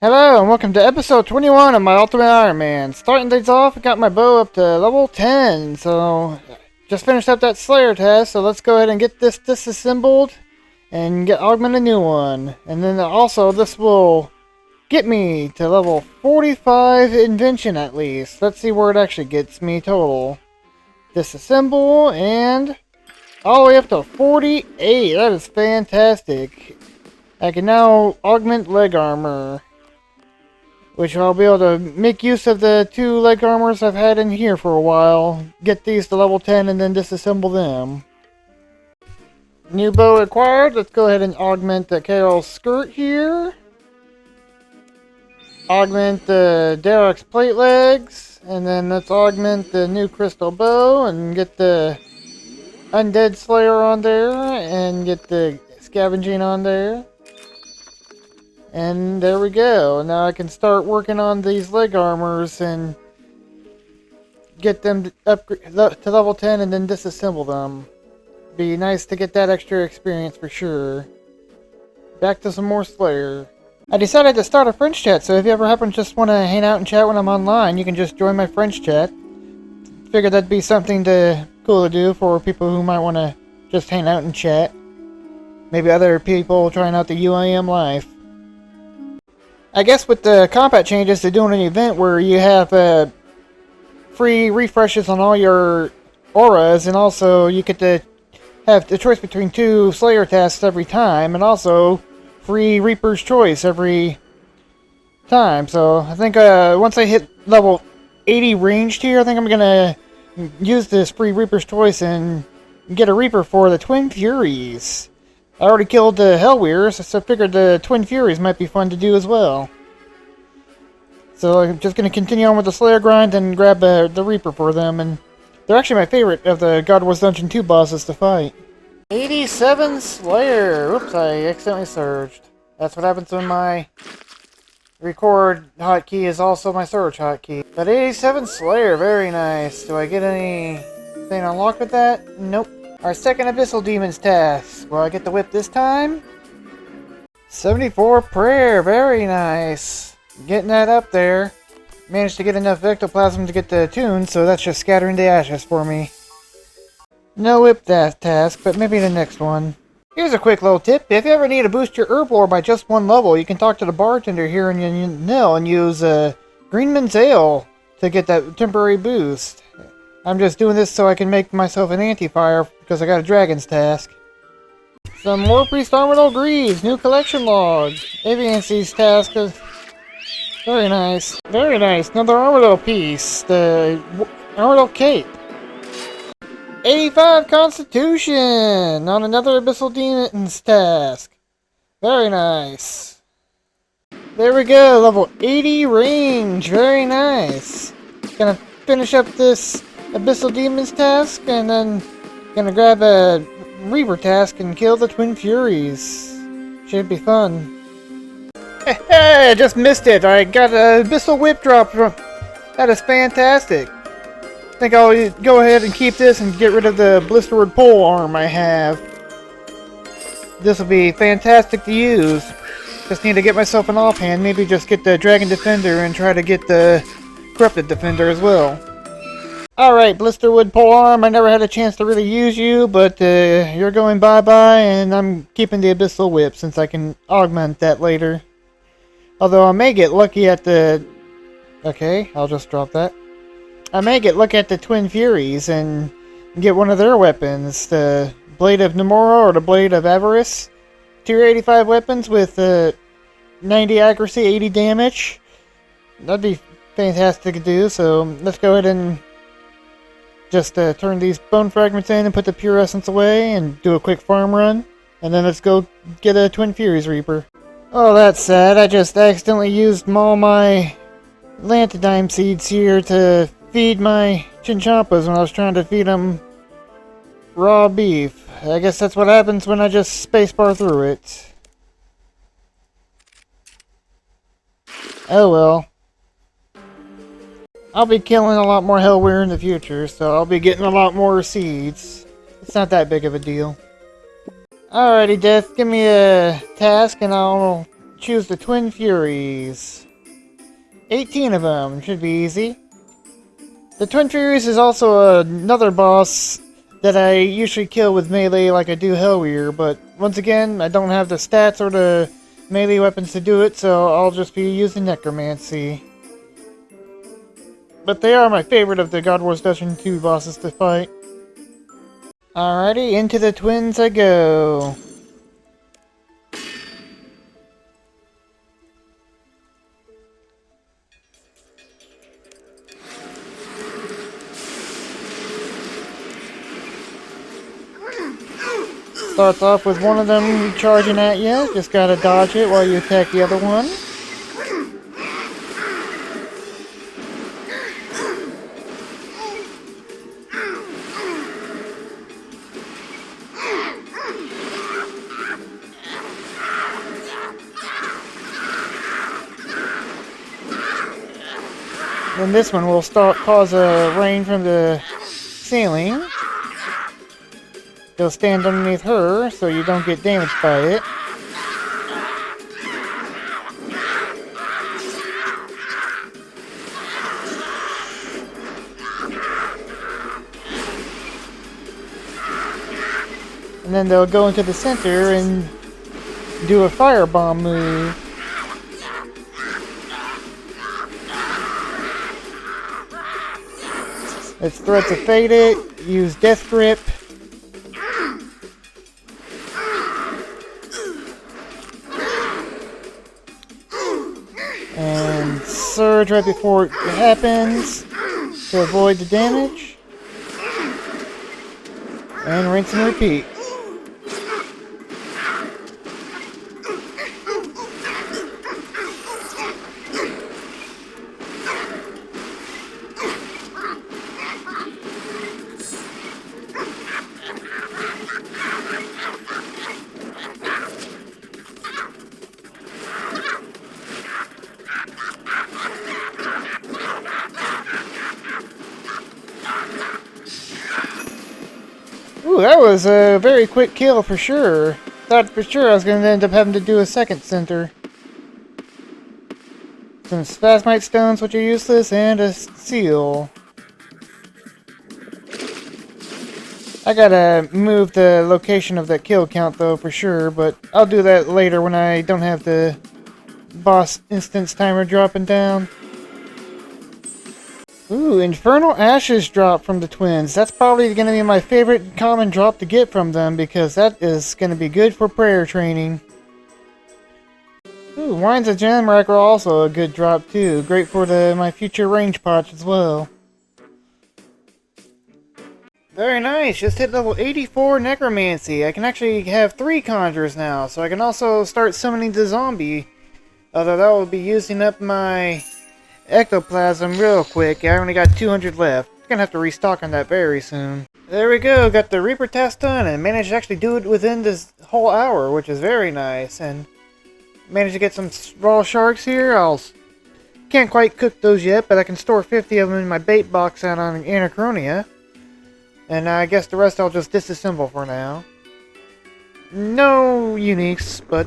Hello and welcome to episode 21 of my Ultimate Iron Man. Starting things off, I got my bow up to level 10, so just finished up that Slayer task, so let's go ahead and get this disassembled and augment a new one. And then also this will get me to level 45 Invention at least. Let's see where it actually gets me total. Disassemble and all the way up to 48. That is fantastic. I can now augment leg armor, which I'll be able to make use of the two leg armors I've had in here for a while, get these to level 10 and then disassemble them. New bow acquired. Let's go ahead and augment the Carol's skirt here. Augment the Derek's plate legs, and then let's augment the new crystal bow and get the undead slayer on there and get the scavenging on there. And there we go. Now I can start working on these leg armors and get them up to level 10 and then disassemble them. Be nice to get that extra experience for sure. Back to some more Slayer. I decided to start a French chat, so if you ever happen to just want to hang out and chat when I'm online, you can just join my French chat. Figured that'd be something cool to do for people who might want to just hang out and chat. Maybe other people trying out the UIM life. I guess with the combat changes, they're doing an event where you have free refreshes on all your auras, and also you get to have the choice between two Slayer tasks every time, and also free Reaper's Choice every time. So I think once I hit level 80 ranged here, I think I'm gonna use this free Reaper's Choice and get a Reaper for the Twin Furies. I already killed the Hellweers, so I figured the Twin Furies might be fun to do as well. So I'm just going to continue on with the Slayer grind and grab the Reaper for them, and they're actually my favorite of the God Wars Dungeon 2 bosses to fight. 87 Slayer! Oops, I accidentally surged. That's what happens when my record hotkey is also my surge hotkey. But 87 Slayer, very nice. Do I get anything unlocked with that? Nope. Our second Abyssal Demons task. Will I get the whip this time? 74 Prayer, very nice. Getting that up there. Managed to get enough ectoplasm to get the tune, so that's just scattering the ashes for me. No whip that task, but maybe the next one. Here's a quick little tip. If you ever need to boost your Herblore by just one level, you can talk to the bartender here in Nil and use Greenman's Ale to get that temporary boost. I'm just doing this so I can make myself an anti-fire because I got a dragon's task. Some more Priest Armored Greaves, new collection log. Aviancy's task is very nice. Very nice. Another Armored piece. The Armored Cape. 85 Constitution on another Abyssal Demons task. Very nice. There we go. Level 80 range. Very nice. Gonna finish up this Abyssal Demons task, and then gonna grab a Reaper task and kill the Twin Furies. Should be fun. Hey, I just missed it. I got an Abyssal Whip drop. That is fantastic. I think I'll go ahead and keep this and get rid of the Blisterwood pole arm I have. This will be fantastic to use. Just need to get myself an offhand. Maybe just get the Dragon Defender and try to get the Corrupted Defender as well. Alright, Blisterwood Polearm, I never had a chance to really use you, but you're going bye-bye, and I'm keeping the Abyssal Whip since I can augment that later. Although I may get lucky at the... Okay, I'll just drop that. I may get lucky at the Twin Furies and get one of their weapons, the Blade of Nemora or the Blade of Avarice. Tier 85 weapons with 90 accuracy, 80 damage. That'd be fantastic to do, so let's go ahead and just turn these bone fragments in and put the pure essence away and do a quick farm run. And then let's go get a Twin Furies Reaper. Oh, that's sad. I just accidentally used all my Lantidime seeds here to feed my Chinchompas when I was trying to feed them raw beef. I guess that's what happens when I just spacebar through it. Oh well. I'll be killing a lot more Hellweir in the future, so I'll be getting a lot more seeds. It's not that big of a deal. Alrighty, Death, give me a task and I'll choose the Twin Furies. 18 of them, should be easy. The Twin Furies is also another boss that I usually kill with melee like I do Hellweir, but once again, I don't have the stats or the melee weapons to do it, so I'll just be using necromancy. But they are my favorite of the God Wars Dungeon 2 bosses to fight. Alrighty, into the twins I go. Starts off with one of them charging at you. Just gotta dodge it while you attack the other one. Then this one will cause a rain from the ceiling. You'll stand underneath her so you don't get damaged by it. And then they'll go into the center and do a firebomb move. Its threats are faded. Use Death Grip. And surge right before it happens to avoid the damage. And rinse and repeat. Ooh, that was a very quick kill for sure. Thought for sure I was going to end up having to do a second center. Some Phasmite stones, which are useless, and a seal. I gotta move the location of that kill count though for sure, but I'll do that later when I don't have the boss instance timer dropping down. Ooh, Infernal Ashes drop from the twins. That's probably going to be my favorite common drop to get from them because that is going to be good for prayer training. Ooh, Wines of Jamrock are also a good drop too. Great for my future range pots as well. Very nice, just hit level 84 necromancy. I can actually have 3 conjures now, so I can also start summoning the zombie. Although that will be using up my ectoplasm real quick. I only got 200 left. I'm gonna have to restock on that very soon. There we go, got the Reaper task done and managed to actually do it within this whole hour, which is very nice. And managed to get some raw sharks here. Can't quite cook those yet, but I can store 50 of them in my bait box out on Anachronia. And I guess the rest I'll just disassemble for now. No uniques, but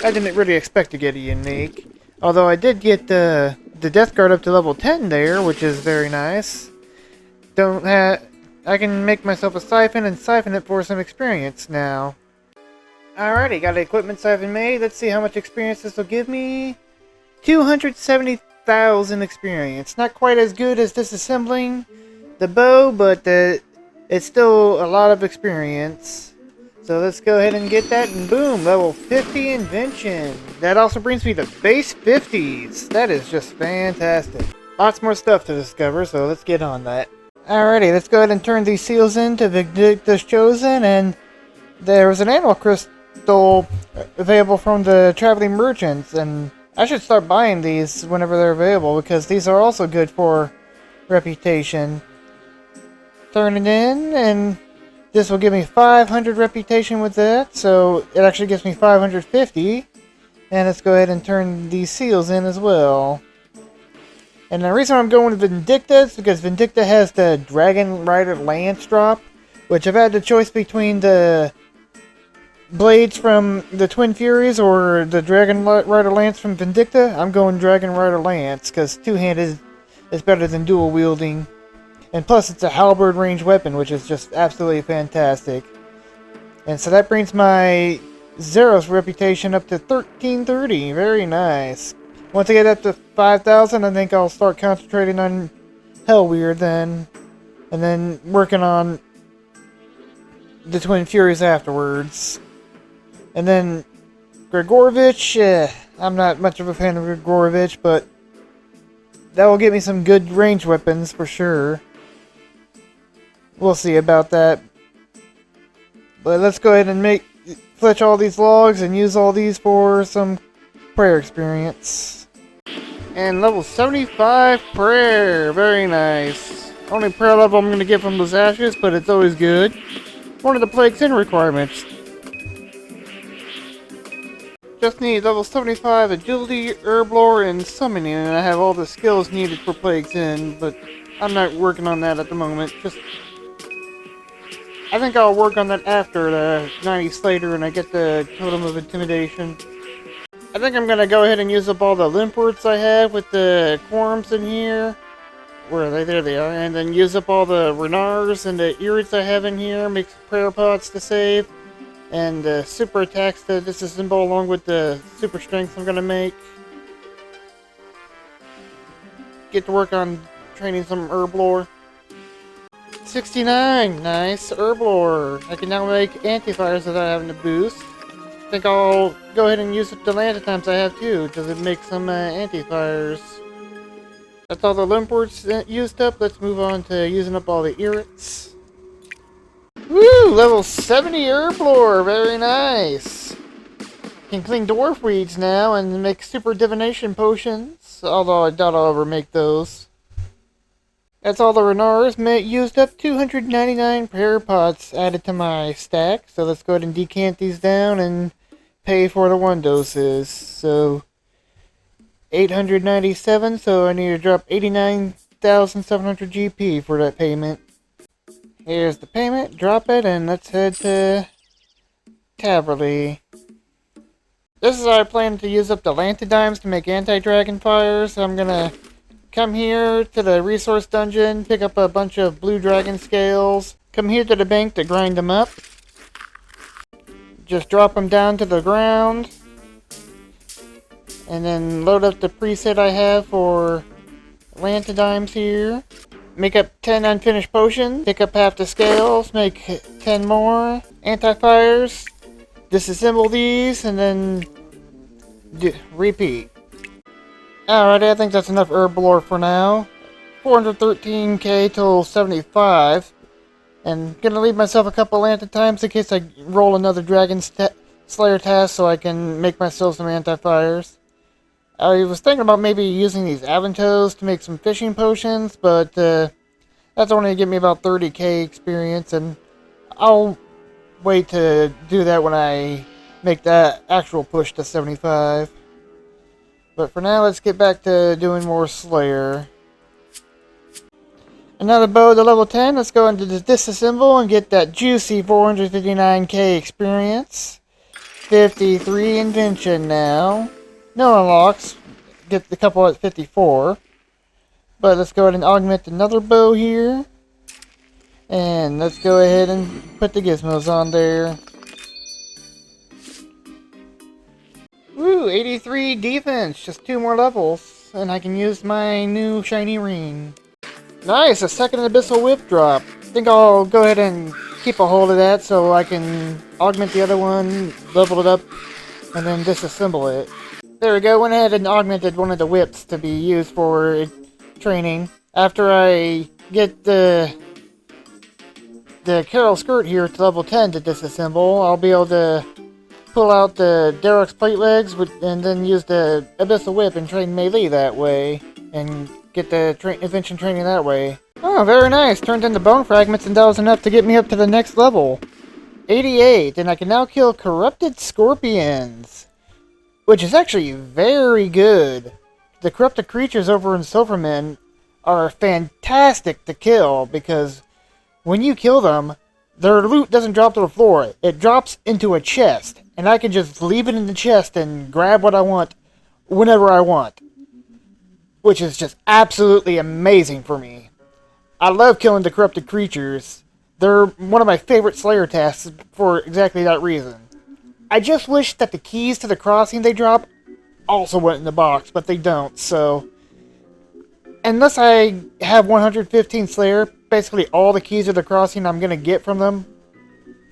I didn't really expect to get a unique. Although I did get the Death Guard up to level 10 there, which is very nice. I can make myself a siphon and siphon it for some experience now. Alrighty, got an equipment siphon made. Let's see how much experience this will give me. 270,000 experience. Not quite as good as disassembling the bow, but it's still a lot of experience. So let's go ahead and get that, and boom, level 50 Invention. That also brings me to base 50s. That is just fantastic. Lots more stuff to discover, so let's get on that. Alrighty, let's go ahead and turn these seals into Vindicta's Chosen, and there was an animal crystal available from the traveling merchants, and I should start buying these whenever they're available, because these are also good for reputation. Turn it in, and this will give me 500 reputation with that, so it actually gives me 550. And let's go ahead and turn these seals in as well. And the reason I'm going with Vindicta is because Vindicta has the Dragon Rider Lance drop, which I've had the choice between the blades from the Twin Furies or the Dragon Rider Lance from Vindicta, I'm going Dragon Rider Lance, because two-handed is better than dual wielding. And plus it's a halberd range weapon, which is just absolutely fantastic. And so that brings my Zeros reputation up to 1330. Very nice. Once I get up to 5,000, I think I'll start concentrating on Hellweird then. And then working on the Twin Furies afterwards. And then Gregorovich, I'm not much of a fan of Gregorovich, but that will get me some good range weapons for sure. We'll see about that. But let's go ahead and fletch all these logs and use all these for some prayer experience. And level 75 prayer. Very nice. Only prayer level I'm going to get from those ashes, but it's always good. One of the Plague Sin requirements. Just need level 75 agility, herblore, and summoning, and I have all the skills needed for Plague Sin, but I'm not working on that at the moment. I think I'll work on that after the 90 Slater and I get the Totem of Intimidation. I think I'm going to go ahead and use up all the limports I have with the quorums in here. Where are they? There they are. And then use up all the renars and the Irids I have in here. Make some prayer pots to save. And the super attacks to disassemble along with the super strength I'm going to make. Get to work on training some herblore. 69, nice, Herblore. I can now make antifires without having to boost. I think I'll go ahead and use up the Lantitimes I have too, because it makes some antifires. That's all the limports used up. Let's move on to using up all the Irids. Woo! Level 70 Herblore, very nice. Can clean dwarf weeds now and make super divination potions, although I doubt I'll ever make those. That's all the renars used up. 299 prayer pots added to my stack. So let's go ahead and decant these down and pay for the one doses. So 897. So I need to drop 89,700 GP for that payment. Here's the payment. Drop it and let's head to Taverley. This is how I plan to use up the Lantitimes to make anti-dragon fires. So I'm gonna come here to the resource dungeon, pick up a bunch of blue dragon scales, come here to the bank to grind them up, just drop them down to the ground, and then load up the preset I have for Lantitimes here, make up 10 unfinished potions, pick up half the scales, make 10 more anti-fires, disassemble these, and then repeat. Alrighty, I think that's enough herblore for now. 413k till 75. And gonna leave myself a couple Lantitimes in case I roll another Dragon Slayer task so I can make myself some anti-fires. I was thinking about maybe using these Aventos to make some fishing potions, but that's only gonna give me about 30k experience, and I'll wait to do that when I make that actual push to 75. But for now, let's get back to doing more Slayer. Another bow to level 10. Let's go into the disassemble and get that juicy 459k experience. 53 Invention now. No unlocks. Get the couple at 54. But let's go ahead and augment another bow here. And let's go ahead and put the gizmos on there. Woo, 83 defense, just 2 more levels, and I can use my new shiny ring. Nice, a second abyssal whip drop. I think I'll go ahead and keep a hold of that so I can augment the other one, level it up, and then disassemble it. There we go, went ahead and augmented one of the whips to be used for training. After I get the Carol Skirt here to level 10 to disassemble, I'll be able to pull out the Derek's plate legs and then use the Abyssal Whip and train melee that way. And get the Invention training that way. Oh, very nice. Turned into bone fragments, and that was enough to get me up to the next level. 88, and I can now kill corrupted scorpions. Which is actually very good. The corrupted creatures over in Silverman are fantastic to kill, because when you kill them, their loot doesn't drop to the floor. It drops into a chest, and I can just leave it in the chest and grab what I want whenever I want. Which is just absolutely amazing for me. I love killing the corrupted creatures. They're one of my favorite Slayer tasks for exactly that reason. I just wish that the keys to the crossing they drop also went in the box, but they don't, so... Unless I have 115 Slayer, basically all the keys to the crossing I'm gonna get from them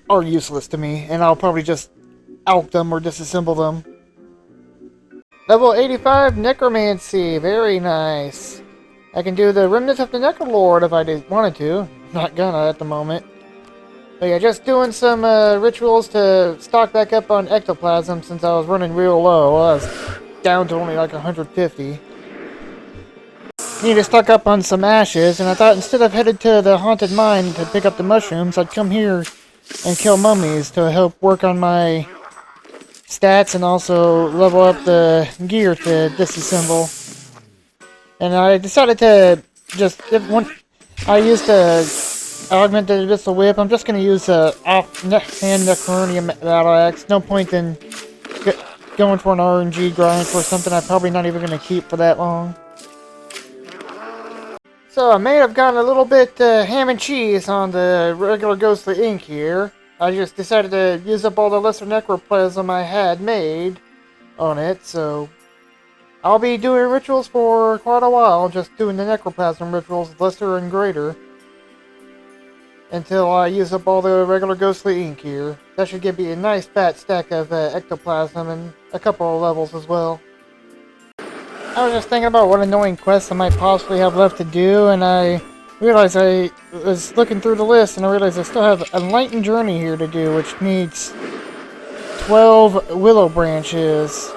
are useless to me, and I'll probably just alch them or disassemble them. Level 85 necromancy, very nice. I can do the remnants of the Necrolord if I wanted to. Not gonna at the moment. But yeah, just doing some rituals to stock back up on ectoplasm since I was running real low. I was down to only like 150. Need to stock up on some ashes, and I thought instead of headed to the haunted mine to pick up the mushrooms, I'd come here and kill mummies to help work on my stats and also level up the gear to disassemble. And I decided to just, I used a augmented abyssal whip. I'm just going to use a offhand necromancy battle axe. No point in going for an RNG grind for something I'm probably not even going to keep for that long. So I may have gotten a little bit ham and cheese on the regular ghostly ink here. I just decided to use up all the lesser necroplasm I had made on it, so I'll be doing rituals for quite a while, just doing the necroplasm rituals, lesser and greater, until I use up all the regular ghostly ink here. That should give me a nice fat stack of ectoplasm and a couple of levels as well. I was just thinking about what annoying quests I might possibly have left to do, and I realized I was looking through the list and I realized I still have a Enlightened Journey here to do, which needs 12 willow branches.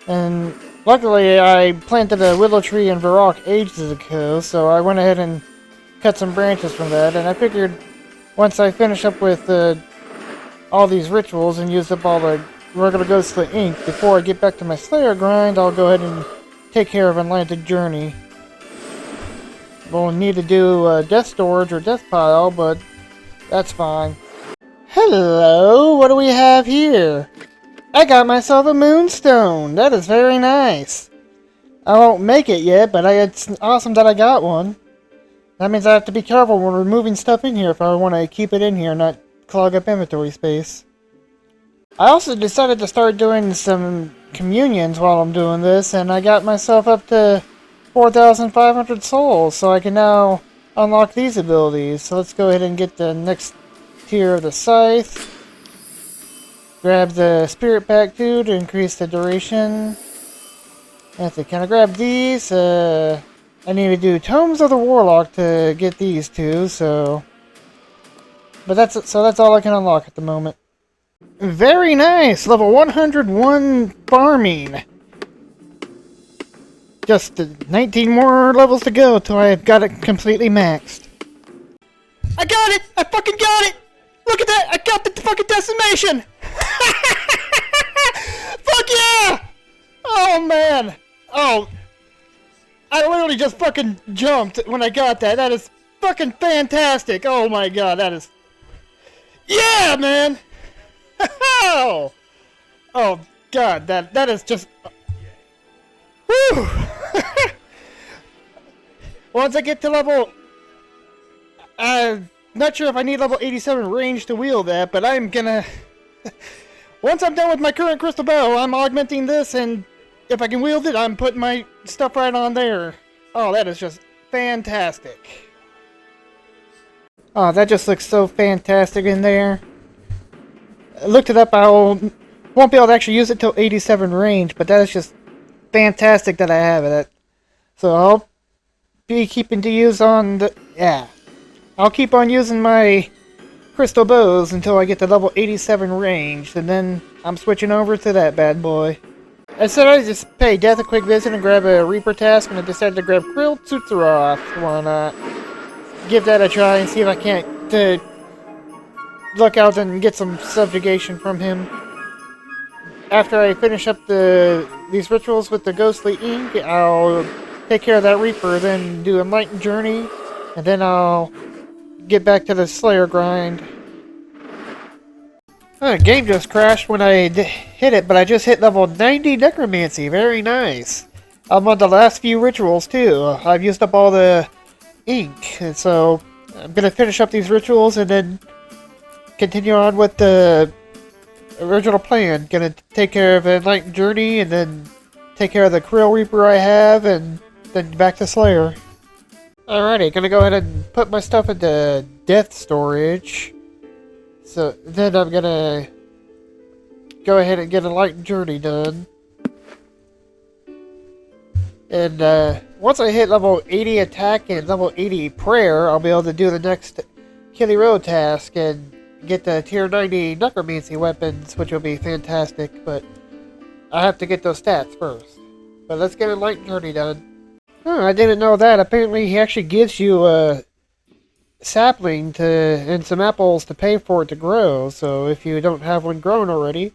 And luckily I planted a willow tree in Varrock ages ago, so I went ahead and cut some branches from that, and I figured once I finish up with all these rituals and use up all the regular ghostly ink, before I get back to my Slayer grind, I'll go ahead and take care of Enlightened Journey. We'll need to do death storage or death pile, but that's fine. Hello, what do we have here? I got myself a moonstone. That is very nice. I won't make it yet, but it's awesome that I got one. That means I have to be careful when removing stuff in here if I want to keep it in here and not clog up inventory space. I also decided to start doing some communions while I'm doing this, and I got myself up to 4,500 souls, so I can now unlock these abilities. So let's go ahead and get the next tier of the scythe. Grab the spirit pack too to increase the duration. I have to kind of grab these. I need to do Tomes of the Warlock to get these two, so... But that's all I can unlock at the moment. Very nice! Level 101 farming! Just 19 more levels to go till I've got it completely maxed. I got it! I fucking got it! Look at that! I got the fucking decimation! Fuck yeah! Oh man! Oh, I literally just fucking jumped when I got that. That is fucking fantastic! Oh my god, that is... Yeah, man! Oh god, that is just... Whew! Once I get to level... I'm not sure if I need level 87 range to wield that, but I'm gonna... Once I'm done with my current crystal bow, I'm augmenting this, and if I can wield it, I'm putting my stuff right on there. Oh, that is just fantastic. Oh, that just looks so fantastic in there. I looked it up, I won't be able to actually use it till 87 range, but that is just fantastic that I have it. So I'll be keeping to use on the... Yeah. I'll keep on using my crystal bows until I get to level 87 range, and then I'm switching over to that bad boy. I said I'd just pay Death a quick visit and grab a Reaper task, and I decided to grab Krill Tutsaroth. Why not? Give that a try and see if I can't look out and get some subjugation from him. After I finish up these rituals with the ghostly ink, I'll take care of that Reaper, then do Enlightened Journey, and then I'll get back to the Slayer grind. Game just crashed when I hit it, but I just hit level 90 necromancy. Very nice. I'm on the last few rituals too. I've used up all the ink, and so I'm gonna finish up these rituals and then continue on with the original plan. Gonna take care of Enlightened Journey and then take care of the Krill Reaper I have, and then back to Slayer. Alrighty, gonna go ahead and put my stuff into death storage. So then I'm gonna go ahead and get Enlightened Journey done. And once I hit level 80 attack and level 80 prayer, I'll be able to do the next Killy Road task and get the tier 90 necromancy weapons, which will be fantastic, but I have to get those stats first. But let's get Enlightened Journey done. Oh, I didn't know that. Apparently he actually gives you a sapling and some apples to pay for it to grow, so if you don't have one grown already,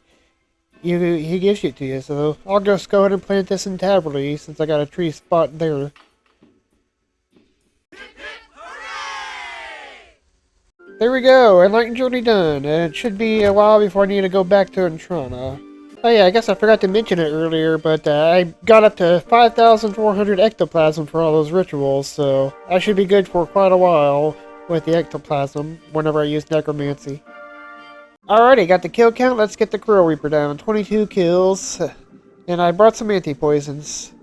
he gives it to you. So I'll just go ahead and plant this in Taverly since I got a tree spot there. There we go, Enlightened Journey done, and it should be a while before I need to go back to Entrana. Oh yeah, I guess I forgot to mention it earlier, but I got up to 5,400 ectoplasm for all those rituals, so I should be good for quite a while with the ectoplasm whenever I use necromancy. Alrighty, got the kill count. Let's get the Krill Reaper down. 22 kills. And I brought some anti-poisons.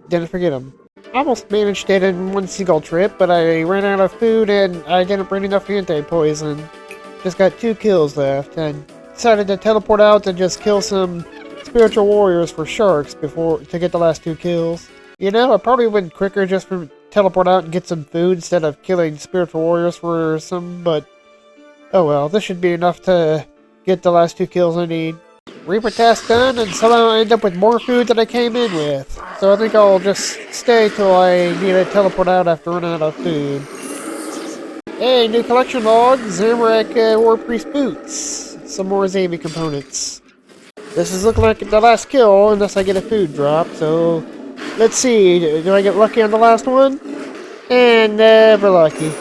Didn't forget them. Almost managed it in one single trip, but I ran out of food and I didn't bring enough anti-poison. Just got 2 kills left and decided to teleport out and just kill some spiritual warriors for sharks to get the last 2 kills. You know, I probably went quicker just for teleport out and get some food instead of killing spiritual warriors for some, but oh well, this should be enough to get the last 2 kills I need. Reaper task done, and somehow I end up with more food than I came in with. So I think I'll just stay till I need to teleport out after running out of food. Hey, new collection log, Zamorak War Priest boots. Some more Zami components. This is looking like the last kill unless I get a food drop, so let's see, do I get lucky on the last one? And never lucky.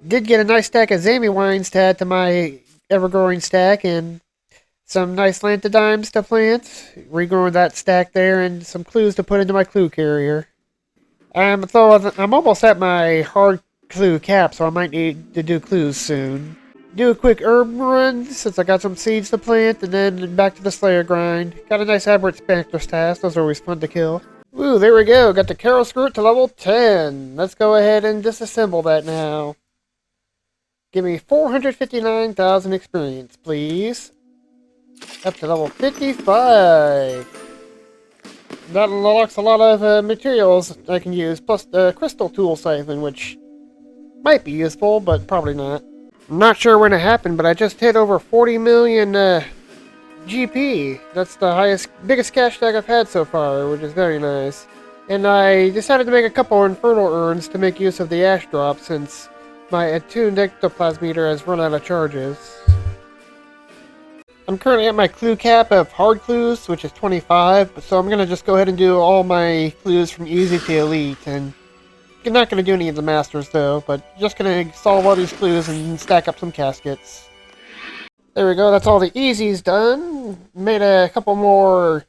Did get a nice stack of Zami wines to add to my ever-growing stack, and some nice lanthodimes to plant. Regrowing that stack there, and some clues to put into my clue carrier. I'm almost at my hard clue cap, so I might need to do clues soon. Do a quick herb run, since I got some seeds to plant, and then back to the Slayer grind. Got a nice Aberrant Spectre's task, those are always fun to kill. Ooh, there we go, got the Carol Skirt to level 10. Let's go ahead and disassemble that now. Give me 459,000 experience, please. Up to level 55. That unlocks a lot of materials I can use, plus the crystal tool siphon, which might be useful, but probably not. I'm not sure when it happened, but I just hit over 40 million GP. That's the biggest cash tag I've had so far, which is very nice. And I decided to make a couple infernal urns to make use of the ash drop, since my attuned ectoplasmeter has run out of charges. I'm currently at my clue cap of hard clues, which is 25, so I'm going to just go ahead and do all my clues from easy to elite, and I'm not going to do any of the masters though, but just going to solve all these clues and stack up some caskets. There we go, that's all the easies done. Made a couple more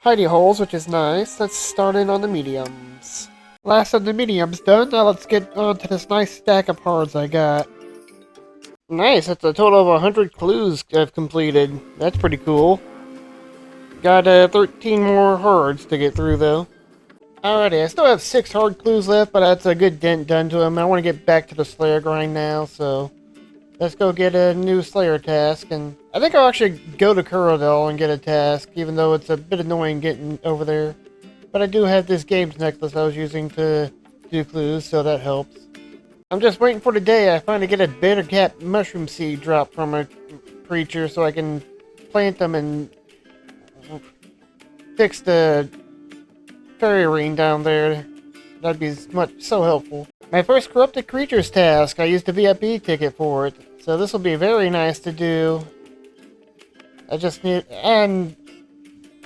hidey holes, which is nice. Let's start in on the mediums. Last of the mediums done, now let's get on to this nice stack of hards I got. Nice, that's a total of 100 clues I've completed. That's pretty cool. Got 13 more hards to get through though. Alrighty, I still have 6 hard clues left, but that's a good dent done to them. I want to get back to the Slayer grind now, so let's go get a new Slayer task. And I think I'll actually go to Kurodel and get a task, even though it's a bit annoying getting over there. But I do have this games necklace I was using to do clues, so that helps. I'm just waiting for the day I finally get a bitter cap mushroom seed drop from a creature so I can plant them and fix the fairy ring down there. That'd be so helpful. My first corrupted creatures task, I used a VIP ticket for it, so this will be very nice to do. I just need, and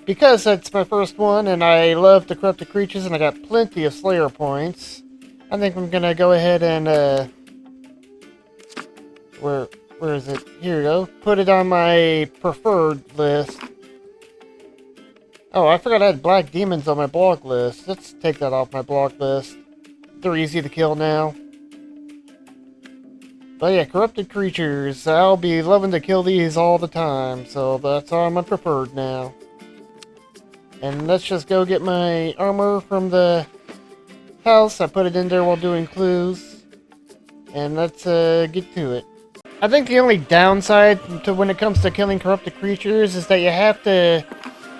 because that's my first one and I love the corrupted creatures and I got plenty of Slayer points, I think I'm gonna go ahead and Where is it? Here we go. Put it on my preferred list. Oh, I forgot I had black demons on my block list. Let's take that off my block list. They're easy to kill now. But yeah, corrupted creatures. I'll be loving to kill these all the time, so that's on my preferred now. And let's just go get my armor from the house. I put it in there while doing clues. And let's get to it. I think the only downside to when it comes to killing corrupted creatures is that you have to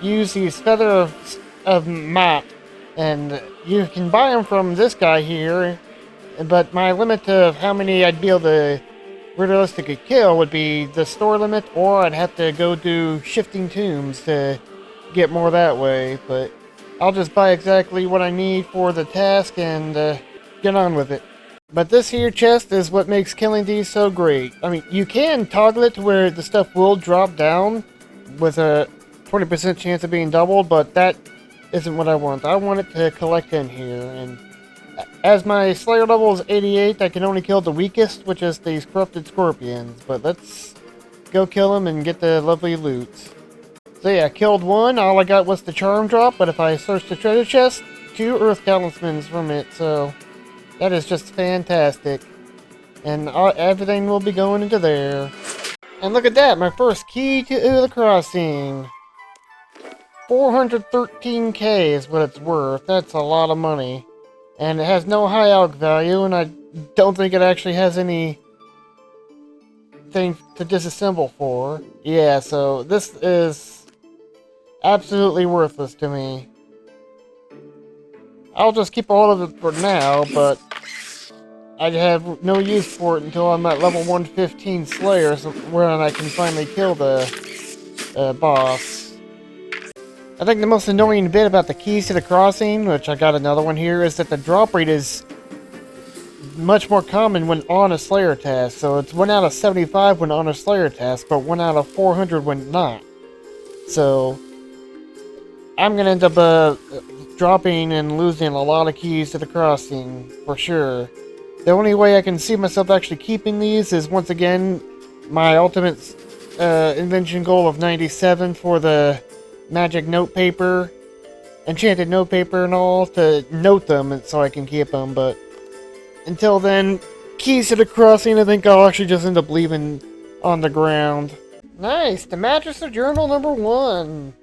use these feather of mop. And you can buy them from this guy here. But my limit of how many I'd be able to realistically kill would be the store limit, or I'd have to go do shifting tombs to get more that way. But I'll just buy exactly what I need for the task and get on with it. But this here chest is what makes killing these so great. I mean, you can toggle it to where the stuff will drop down with a 20% chance of being doubled, but that isn't what I want. I want it to collect in here, and as my Slayer level is 88, I can only kill the weakest, which is these corrupted scorpions. But let's go kill them and get the lovely loot. So yeah, I killed one. All I got was the charm drop, but if I search the treasure chest, 2 earth talismans from it. So that is just fantastic. And everything will be going into there. And look at that, my first key to the crossing. 413k is what it's worth. That's a lot of money. And it has no high alch value, and I don't think it actually has any thing to disassemble for. Yeah, so this is absolutely worthless to me. I'll just keep all of it for now, but I'd have no use for it until I'm at level 115 Slayer, where I can finally kill the boss. I think the most annoying bit about the keys to the crossing, which I got another one here, is that the drop rate is much more common when on a Slayer task. So it's 1 out of 75 when on a Slayer task, but 1 out of 400 when not. So I'm going to end up dropping and losing a lot of keys to the crossing, for sure. The only way I can see myself actually keeping these is, once again, my ultimate invention goal of 97 for the magic note paper, enchanted note paper and all, to note them and so I can keep them. But until then, keys to the crossing, I think I'll actually just end up leaving on the ground. Nice! The Magister Journal number 1!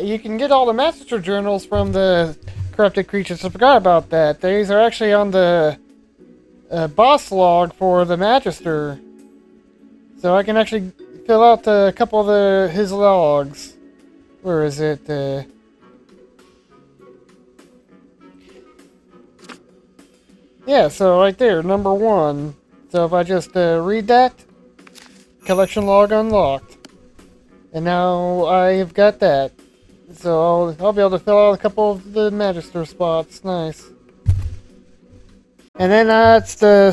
You can get all the Magister Journals from the corrupted creatures. I forgot about that. These are actually on the boss log for the Magister. So I can actually fill out a couple of his logs. Where is it? Yeah, so right there, number 1. So if I just read that, collection log unlocked. And now I've got that. So I'll be able to fill out a couple of the Magister spots. Nice. And then that's the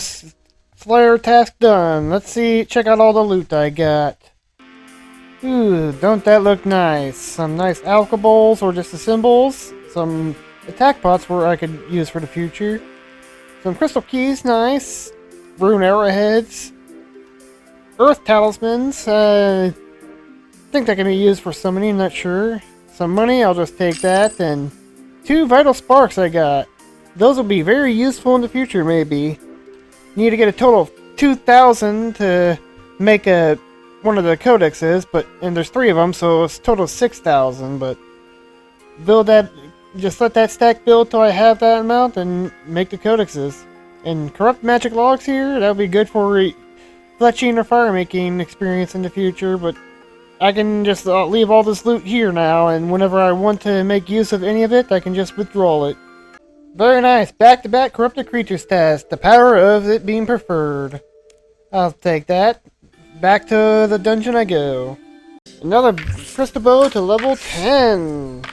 Slayer task done. Let's see, check out all the loot I got. Ooh, don't that look nice? Some nice alcohols or just the symbols. Some attack pots where I could use for the future. Some crystal keys, nice. Rune arrowheads. Earth talismans. I think that can be used for summoning, not sure. Some money, I'll just take that. And 2 vital sparks I got. Those will be very useful in the future, maybe. Need to get a total of 2,000 to make one of the codexes, and there's 3 of them, so it's a total of 6,000, but build that, just let that stack build till I have that amount and make the codexes. And corrupt magic logs here, that'll be good for fletching or fire making experience in the future, but I can just leave all this loot here now, and whenever I want to make use of any of it, I can just withdraw it. Very nice, back-to-back corrupted creatures task, the power of it being preferred. I'll take that. Back to the dungeon I go. Another crystal bow to level 10.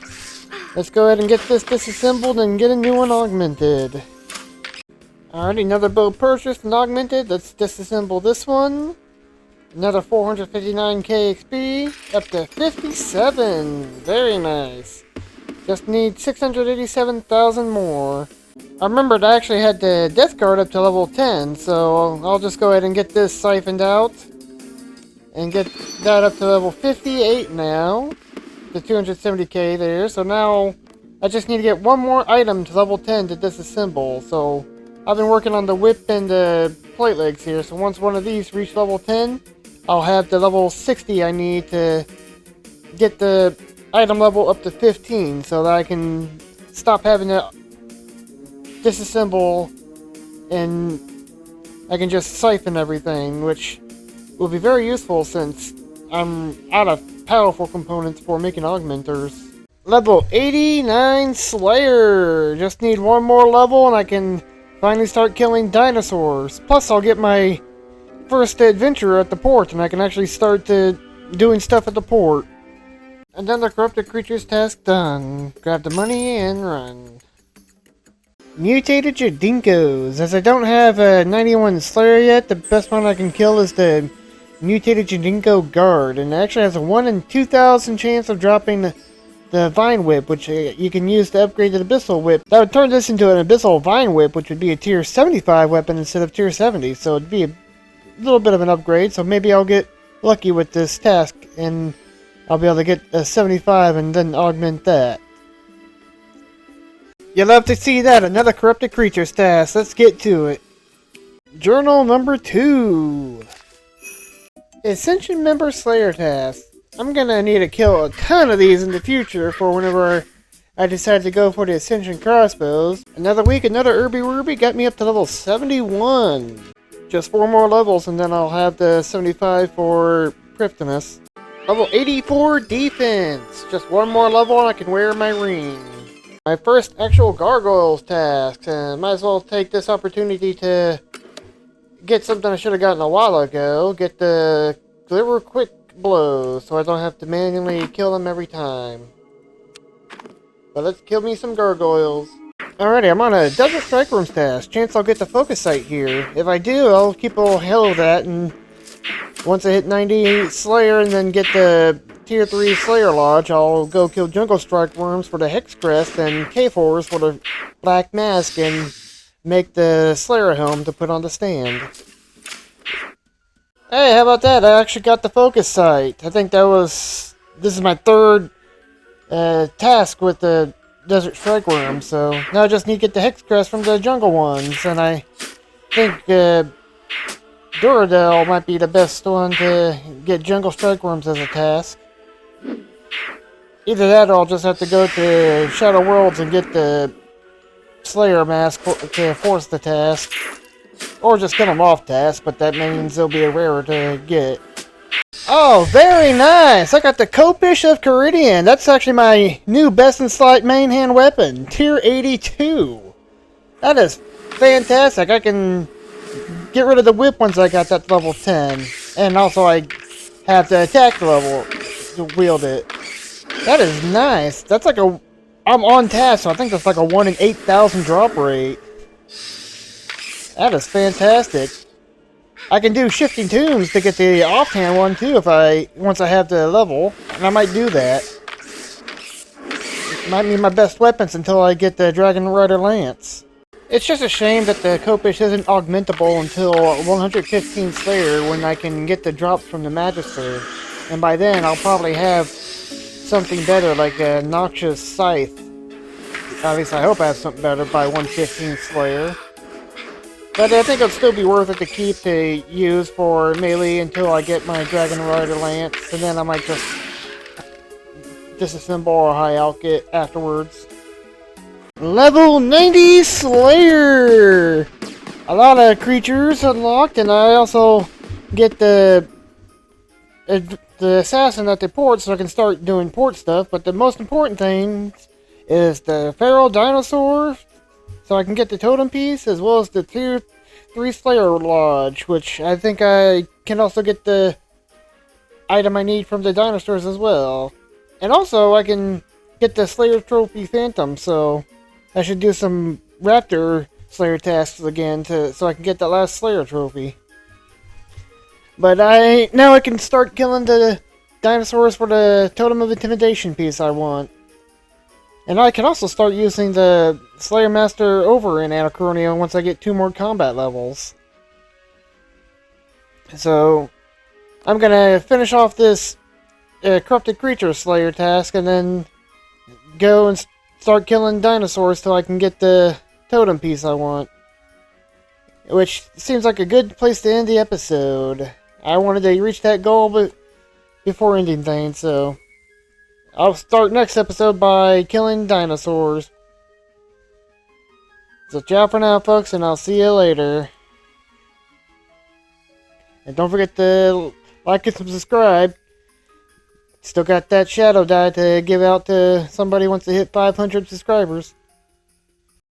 Let's go ahead and get this disassembled and get a new one augmented. Alright, another bow purchased and augmented. Let's disassemble this one. Another 459k XP. Up to 57. Very nice. Just need 687,000 more. I remembered I actually had the death guard up to level 10, so I'll just go ahead and get this siphoned out. And get that up to level 58 now. The 270k there. So now I just need to get one more item to level 10 to disassemble. So I've been working on the whip and the plate legs here. So once one of these reach level 10, I'll have the level 60 I need to get the item level up to 15 so that I can stop having to disassemble and I can just siphon everything, which will be very useful since I'm out of powerful components for making augmenters. Level 89 Slayer! Just need one more level and I can finally start killing dinosaurs. Plus I'll get my first adventure at the port and I can actually start doing stuff at the port. And then the corrupted creatures task done. Grab the money and run. Mutated Jadinkos. As I don't have a 91 Slayer yet, the best one I can kill is the Mutated Jadinko Guard. And it actually has a 1 in 2,000 chance of dropping the Vine Whip, which you can use to upgrade the Abyssal Whip. That would turn this into an Abyssal Vine Whip, which would be a tier 75 weapon instead of tier 70. So it'd be a little bit of an upgrade. So maybe I'll get lucky with this task and I'll be able to get a 75 and then augment that. You'll love to see that, another corrupted creatures task. Let's get to it. Journal number 2. Ascension member Slayer task. I'm gonna need to kill a ton of these in the future for whenever I decide to go for the Ascension crossbows. Another week, another Urby got me up to level 71. Just 4 more levels and then I'll have the 75 for Priftinus. Level 84 defense. Just 1 more level and I can wear my ring. My first actual gargoyles task, and might as well take this opportunity to get something I should have gotten a while ago. Get the deliver quick blows, so I don't have to manually kill them every time. But let's kill me some gargoyles. Alrighty, I'm on a Desert Strike Rooms task. Chance I'll get the focus site here. If I do, I'll keep a hell of that, and once I hit 90 Slayer and then get the Tier 3 Slayer Lodge, I'll go kill Jungle Strike Worms for the Hex Crest and Cave Horrors for the Black Mask and make the Slayer Helm to put on the stand. Hey, how about that? I actually got the focus site. I think this is my 3rd task with the Desert Strike Worm, so now I just need to get the Hex Crest from the Jungle ones, and I think Duradel might be the best one to get Jungle Strike Worms as a task. Either that or I'll just have to go to Shadow Worlds and get the Slayer Mask to force the task. Or just get them off task, but that means they'll be rarer to get. Oh, very nice! I got the Copish of Caridian. That's actually my new Best in Slot main hand weapon. Tier 82. That is fantastic. I can get rid of the whip once I got that level 10. And also I have the attack level to wield it. That is nice. That's like I'm on task, so I think that's like a 1 in 8,000 drop rate. That is fantastic. I can do Shifting Tombs to get the offhand one too once I have the level, and I might do that. It might be my best weapons until I get the Dragon Rider Lance. It's just a shame that the Copish isn't augmentable until 115 Slayer when I can get the drops from the Magister. And by then I'll probably have something better like a Noxious Scythe. At least I hope I have something better by 115 Slayer. But I think it'll still be worth it to keep to use for melee until I get my Dragon Rider Lance, and then I might just disassemble or high alch it afterwards. Level 90 Slayer! A lot of creatures unlocked, and I also get the assassin at the port so I can start doing port stuff, but the most important thing is the feral dinosaur, so I can get the totem piece, as well as the tier 3 Slayer Lodge, which I think I can also get the item I need from the dinosaurs as well. And also I can get the Slayer Trophy Phantom, so I should do some Raptor Slayer tasks again so I can get that last Slayer Trophy. But now I can start killing the dinosaurs for the Totem of Intimidation piece I want. And I can also start using the Slayer Master over in Anachronia once I get 2 more combat levels. So, I'm gonna finish off this Corrupted Creature Slayer task and then go and start killing dinosaurs till I can get the totem piece I want. Which seems like a good place to end the episode. I wanted to reach that goal but before ending things, so I'll start next episode by killing dinosaurs. So ciao for now, folks, and I'll see you later. And don't forget to like and subscribe. Still got that shadow die to give out to somebody who wants to hit 500 subscribers.